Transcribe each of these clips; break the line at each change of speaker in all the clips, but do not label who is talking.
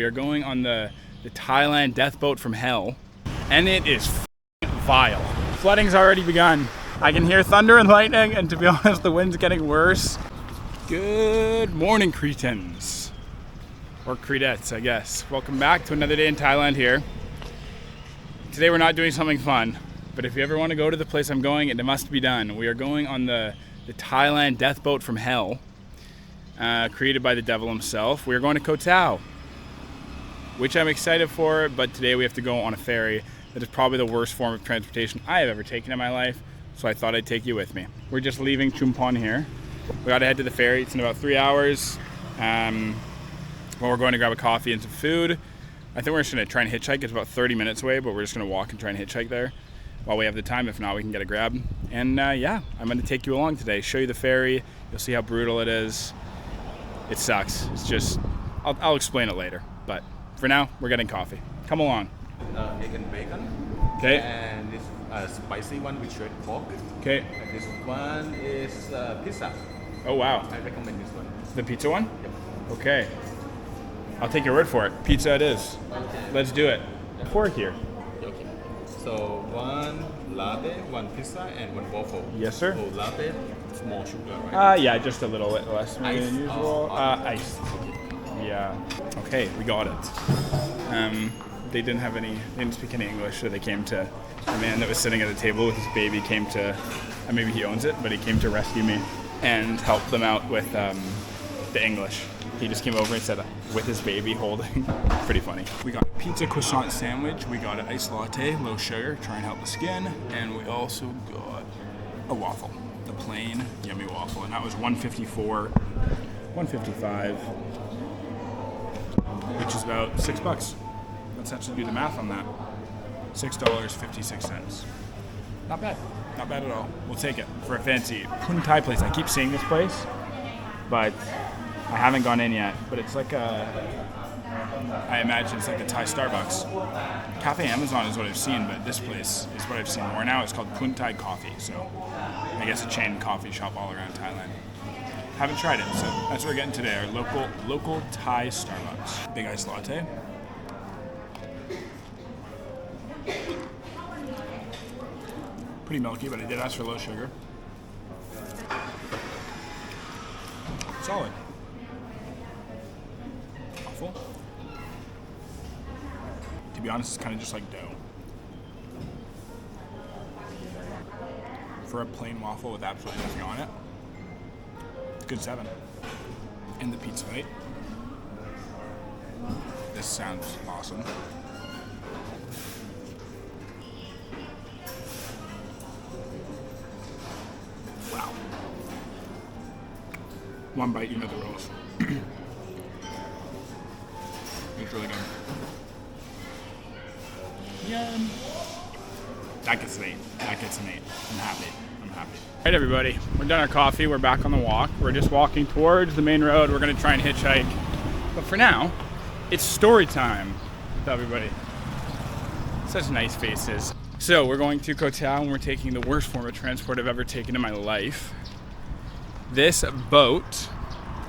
We are going on the Thailand death boat from hell, and it is vile. Flooding's already begun. I can hear thunder and lightning, and to be honest, the wind's getting worse. Good morning, cretins. Or cretettes, I guess. Welcome back to another day in Thailand here. Today we're not doing something fun, but if you ever want to go to the place I'm going, it must be done. We are going on the Thailand death boat from hell, created by the devil himself. We are going to Koh Tao, which I'm excited for, but today we have to go on a ferry. That is probably the worst form of transportation I have ever taken in my life, so I thought I'd take you with me. We're just leaving Chumpon here. We gotta head to the ferry. It's in about 3 hours. Well, we're going to grab a coffee and some food. I think we're just gonna try and hitchhike. It's about 30 minutes away, but we're just gonna walk and try and hitchhike there while we have the time. If not, we can get a grab. And yeah, I'm gonna take you along today, show you the ferry. You'll see how brutal it is. It sucks. It's just, I'll explain it later, but for now, we're getting coffee. Come along.
Egg and bacon.
Okay.
And this spicy one with shredded pork.
Okay.
And this one is pizza.
Oh wow.
I recommend this one.
The pizza one?
Yep.
Okay. I'll take your word for it. Pizza it is.
Okay.
Let's do it. Pork here.
Okay. So one latte, one pizza, and one waffle.
Yes, sir.
So latte, small sugar, right?
Yeah, just a little less maybe than usual. Ice. Yeah. Okay, we got it. They didn't have any, they didn't speak any English, so they came to, the man that was sitting at the table with his baby came to, maybe he owns it, but he came to rescue me and help them out with the English. He just came over and said, with his baby holding. Pretty funny. We got a pizza croissant sandwich, we got an iced latte, low sugar, try and help the skin, and we also got a waffle, the plain yummy waffle, and that was $1.54, $1.55, which is about $6. Let's actually do the math on that. $6.56. Not bad. Not bad at all. We'll take it for a fancy Thai place. I keep seeing this place, but I haven't gone in yet. But it's like I imagine it's like a Thai Starbucks. Cafe Amazon is what I've seen, but this place is what I've seen more now. It's called Thai Coffee, so I guess a chain coffee shop all around Thailand. Haven't tried it, so that's what we're getting today. Our local Thai Starbucks. Big iced latte. Pretty milky, but I did ask for low sugar. Solid. Waffle. To be honest, it's kind of just like dough. For a plain waffle with absolutely nothing on it, it's a good 7. And the pizza bite. This sounds awesome. Wow. One bite, you know the rules. It's really good. Yum. That gets an 8. That gets an 8. I'm happy. All right, everybody. We're done our coffee. We're back on the walk. We're just walking towards the main road. We're going to try and hitchhike. But for now, it's story time with everybody. Such nice faces. So we're going to Koh Tao and we're taking the worst form of transport I've ever taken in my life. This boat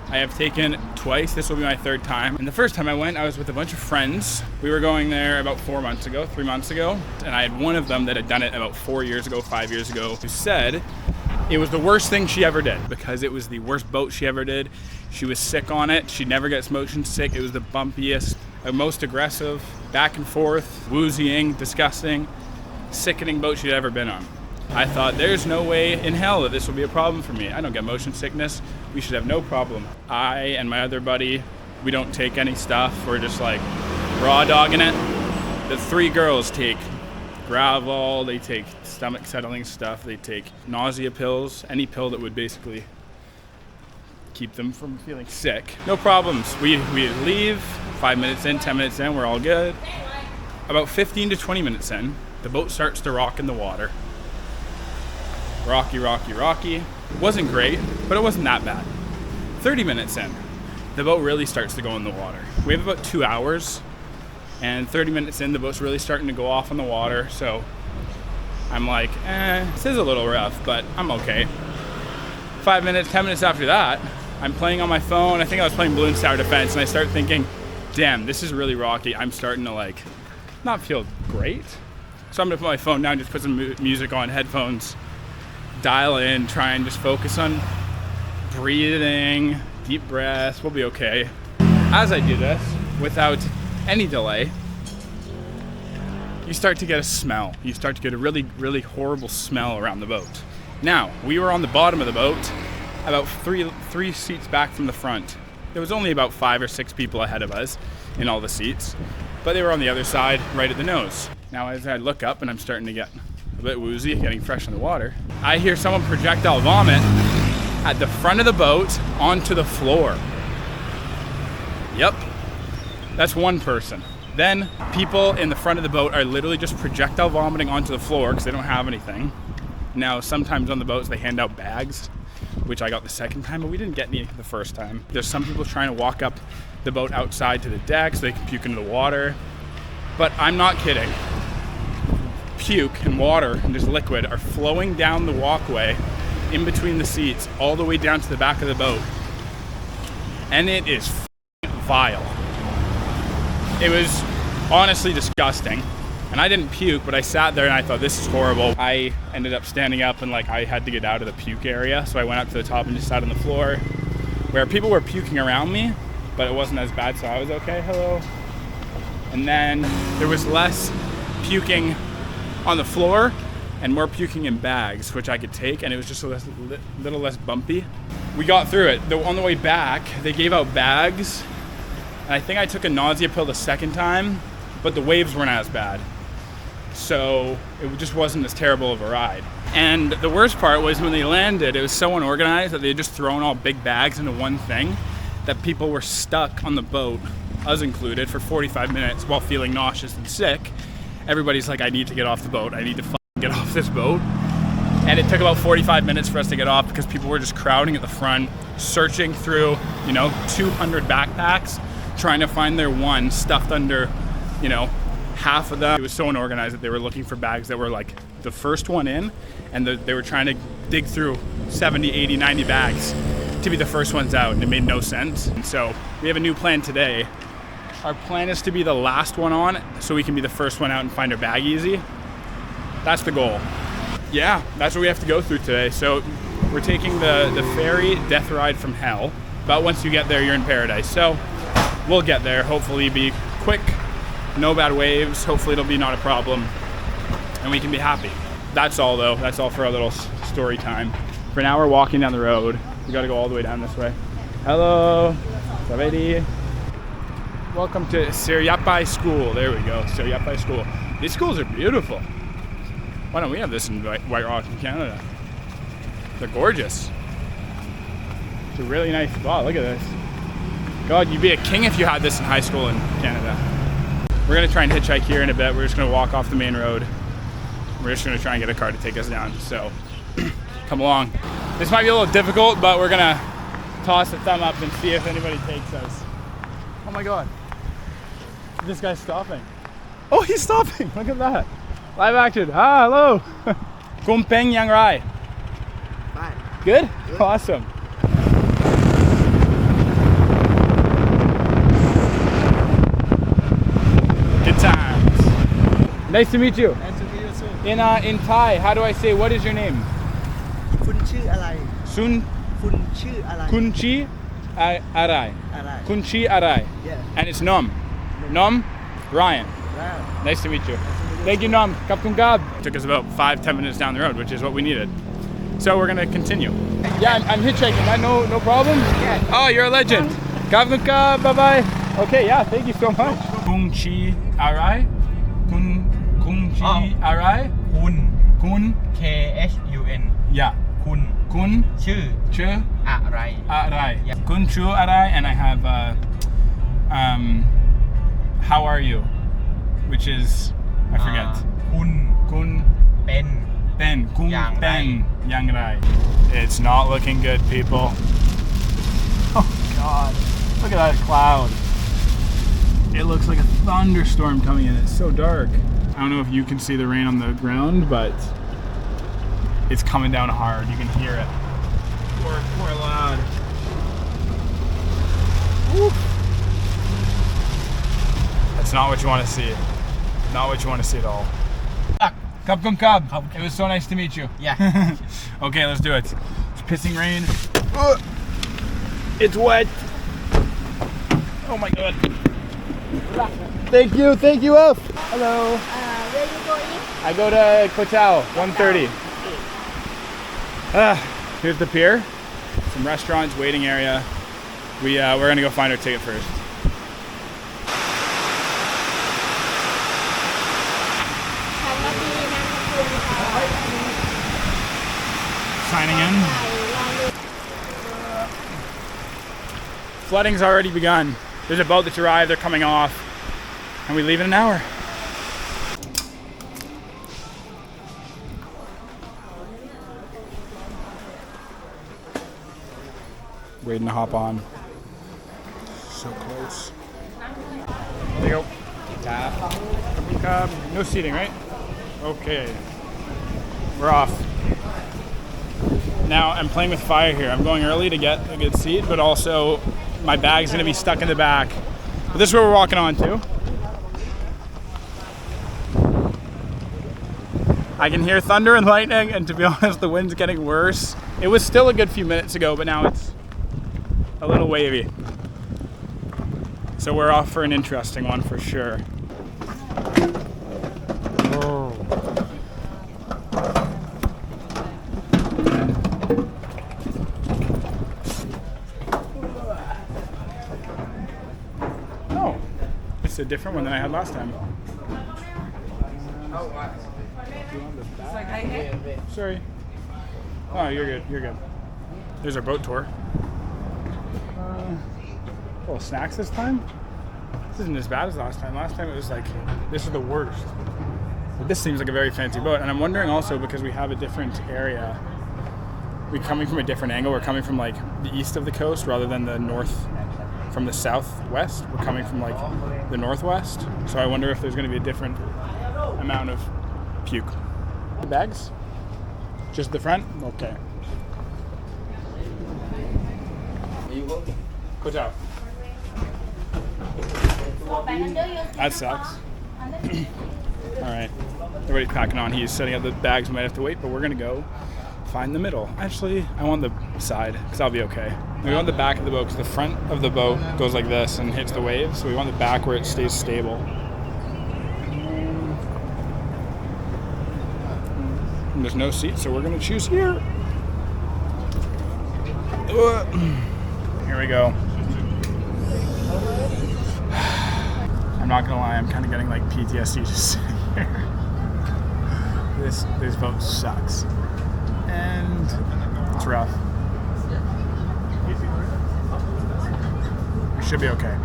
I have taken twice. This will be my 3rd time. And the first time I went, I was with a bunch of friends. We were going there about 3 months ago. And I had one of them that had done it about 4 years ago, 5 years ago, who said it was the worst thing she ever did because it was the worst boat she ever did. She was sick on it. She never gets motion sick. It was the bumpiest, most aggressive, back and forth, woozying, disgusting, sickening boat she'd ever been on. I thought there's no way in hell that this will be a problem for me. I don't get motion sickness. We should have no problem. I and my other buddy, we don't take any stuff. We're just like raw dogging it. The 3 girls take Gravol, they take stomach settling stuff, they take nausea pills, any pill that would basically keep them from feeling sick. No problems. We leave, 5 minutes in, 10 minutes in, we're all good. About 15 to 20 minutes in, the boat starts to rock in the water. Rocky, rocky, rocky. Wasn't great, but it wasn't that bad. 30 minutes in, the boat really starts to go in the water. We have about 2 hours, and 30 minutes in, the boat's really starting to go off in the water, so I'm like, this is a little rough, but I'm okay. 5 minutes, 10 minutes after that, I'm playing on my phone. I think I was playing Balloon Tower Defense, and I start thinking, damn, this is really rocky. I'm starting to like not feel great. So I'm gonna put my phone down, just put some music on, headphones, dial in, try and just focus on breathing, deep breaths. We'll be okay. As I do this, without any delay, you start to get a smell. You start to get a really, really horrible smell around the boat. Now, we were on the bottom of the boat, about three seats back from the front. There was only about 5 or 6 people ahead of us in all the seats, but they were on the other side, right at the nose. Now, as I look up and I'm starting to get a bit woozy, getting fresh in the water, I hear someone projectile vomit at the front of the boat onto the floor. Yep, that's one person. Then people in the front of the boat are literally just projectile vomiting onto the floor because they don't have anything. Now, sometimes on the boats they hand out bags, which I got the second time, but we didn't get any the first time. There's some people trying to walk up the boat outside to the deck so they can puke into the water. But I'm not kidding. Puke and water and just liquid are flowing down the walkway in between the seats all the way down to the back of the boat. And it is vile. It was honestly disgusting. And I didn't puke, but I sat there and I thought, this is horrible. I ended up standing up and like I had to get out of the puke area. So I went up to the top and just sat on the floor where people were puking around me, but it wasn't as bad, so I was okay, hello. And then there was less puking on the floor and more puking in bags, which I could take, and it was just a little less bumpy. We got through it. On the way back, they gave out bags, and I think I took a nausea pill the second time, but the waves weren't as bad. So it just wasn't as terrible of a ride. And the worst part was when they landed, it was so unorganized that they had just thrown all big bags into one thing that people were stuck on the boat, us included, for 45 minutes while feeling nauseous and sick. Everybody's like, I need to get off the boat. I need to get off this boat. And it took about 45 minutes for us to get off because people were just crowding at the front, searching through, 200 backpacks, trying to find their one stuffed under, half of them. It was so unorganized that they were looking for bags that were like the first one in, and they were trying to dig through 70, 80, 90 bags to be the first ones out, and it made no sense. And so we have a new plan today. Our plan is to be the last one on so we can be the first one out and find our bag easy. That's the goal. Yeah, that's what we have to go through today. So we're taking the ferry death ride from hell, but once you get there, you're in paradise. So we'll get there, hopefully be quick, no bad waves, hopefully it'll be not a problem, and we can be happy. That's all though, that's all for our little story time. For now we're walking down the road. We gotta go all the way down this way. Hello, Savedi. Welcome to Siriapai School. There we go, Siriapai School. These schools are beautiful. Why don't we have this in White Rock in Canada? They're gorgeous. It's a really nice spot, look at this. God, you'd be a king if you had this in high school in Canada. We're gonna try and hitchhike here in a bit. We're just gonna walk off the main road. We're just gonna try and get a car to take us down, so come along. This might be a little difficult, but we're gonna toss a thumb up and see if anybody takes us. Oh my God, this guy's stopping. Oh, he's stopping, look at that. Live action, hello. Kumpeng Yang Rai.
Fine.
Good? Awesome. Good times. Nice to meet you.
Nice to meet you too.
In Thai, how do I say, what is your name?
คุณชื่ออะไร
Sun
คุณชื่ออะไร
Kunchi Arai.
อะไร
Kunchi Arai.
Yeah.
And it's Nom. Nom Ryan.
Wow.
Nice to meet you. Thank you, Nom. Kapkun Kab. Took us about 5-10 minutes down the road, which is what we needed. So we're gonna continue. Yeah, I'm hitchhiking. No problem?
Yeah.
Oh, you're a legend. Kapkun Kab. Bye bye. Okay, yeah. Thank you so much. Kunchi Arai. Kunchi Arai.
คุณ
Kun.
K H U N
Yeah.
คุณ
Kun.
ชื่อ
Chu.
อะไร
Arai.
Yeah.
Kun Chu Arai. And I have how are you? Which is I forget.
คุณ
Kun
เป็น
Ben. Kun
Yang
Ben.
Rai.
Yang Rai. It's not looking good, people. Oh God. Look at that cloud. It looks like a thunderstorm coming in. It's so dark. I don't know if you can see the rain on the ground, but it's coming down hard. You can hear it. Poor lad. Woo. It's not what you want to see. Not what you want to see at all. Cub. It was so nice to meet you.
Yeah.
Okay, let's do it. It's pissing rain. It's wet. Oh my god. Thank you, F. Hello.
Where you going?
I go to Koh Tao, 1:30. Here's the pier. Some restaurants, waiting area. We're gonna go find our ticket first. Signing in. Flooding's already begun. There's a boat that's arrived, they're coming off, and we leave in an hour. Waiting to hop on. So close. There you go. No seating, right? Okay. We're off. Now I'm playing with fire here. I'm going early to get a good seat, but also my bag's gonna be stuck in the back. But this is where we're walking on to. I can hear thunder and lightning, and to be honest, the wind's getting worse. It was still a good few minutes ago, but now it's a little wavy. So we're off for an interesting one for sure. Oh, it's a different one than I had last time. Sorry. Oh, you're good. You're good. There's our boat tour. Well, snacks this time? This isn't as bad as last time. Last time it was like, this is the worst. But this seems like a very fancy boat. And I'm wondering also, because we have a different area, we're coming from a different angle. We're coming from like the east of the coast rather than the north, from the southwest. We're coming from like the northwest. So I wonder if there's going to be a different amount of puke. Bags? Just the front? Okay. Koh Tao. That sucks. Alright. Everybody's packing on. He's setting up the bags. We might have to wait, but we're going to go find the middle. Actually, I want the side because I'll be okay. We want the back of the boat because the front of the boat goes like this and hits the waves. So we want the back where it stays stable. And there's no seat, so we're going to choose here. Here we go. I'm not gonna lie, I'm kind of getting like PTSD just sitting here. This boat sucks, and it's rough. We should be okay.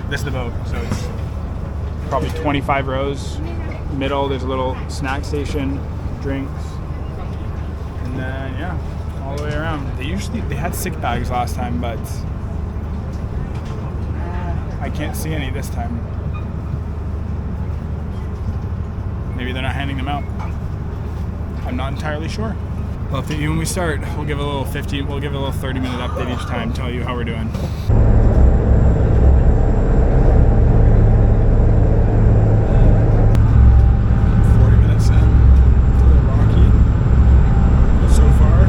This is the boat, so it's probably 25 rows. Middle, there's a little snack station, drinks, and then yeah, all the way around. They had sick bags last time, but I can't see any this time. Maybe they're not handing them out. I'm not entirely sure. I'll update you when we start. We'll give a little 30-minute update each time, tell you how we're doing. 40 minutes in. It's a little rocky. But so far,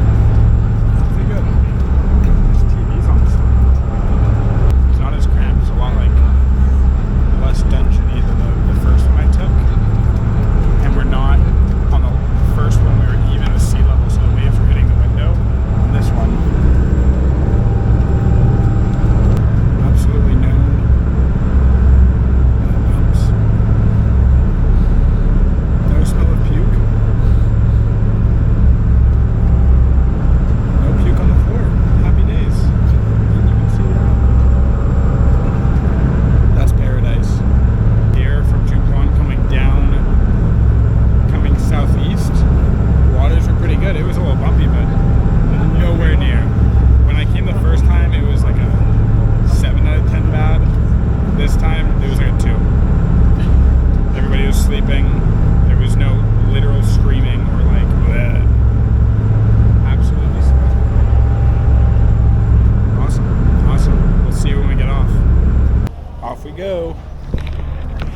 it's pretty good. There's TVs on the side. It's not as cramped. It's a lot like less dungeony than the first one I took. And we're not on the first one, we were even with sea level, so the waves were hitting the window. On this one,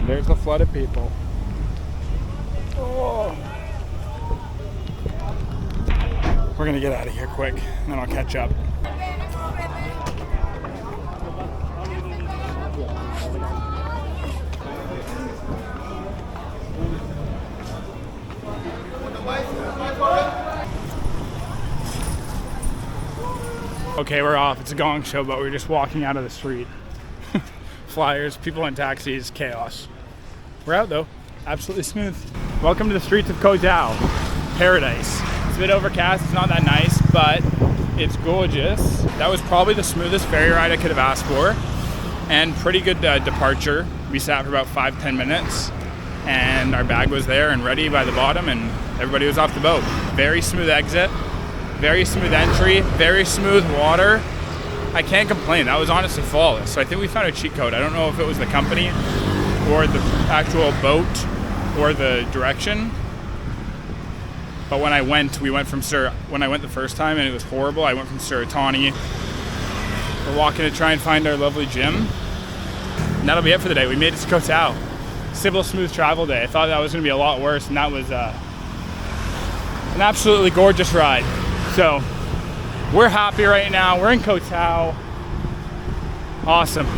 There's the flood of people. Oh. We're gonna get out of here quick, and then I'll catch up. Okay, we're off. It's a gong show, but we're just walking out of the street. Flyers, people in taxis, chaos. We're out though. Absolutely smooth. Welcome to the streets of Koh Tao. Paradise. It's a bit overcast, it's not that nice, but it's gorgeous. That was probably the smoothest ferry ride I could have asked for. And pretty good departure. We sat for about 5-10 minutes and our bag was there and ready by the bottom and everybody was off the boat. Very smooth exit. Very smooth entry, very smooth water. I can't complain. That was honestly flawless. So I think we found a cheat code. I don't know if it was the company or the actual boat or the direction. But when I went, when I went the first time and it was horrible, I went from Suratani. We're walking to try and find our lovely gym. And that'll be it for the day. We made it to Koh Tao. Simple, smooth travel day. I thought that was gonna be a lot worse, and that was an absolutely gorgeous ride. So we're happy right now. We're in Koh Tao. Awesome.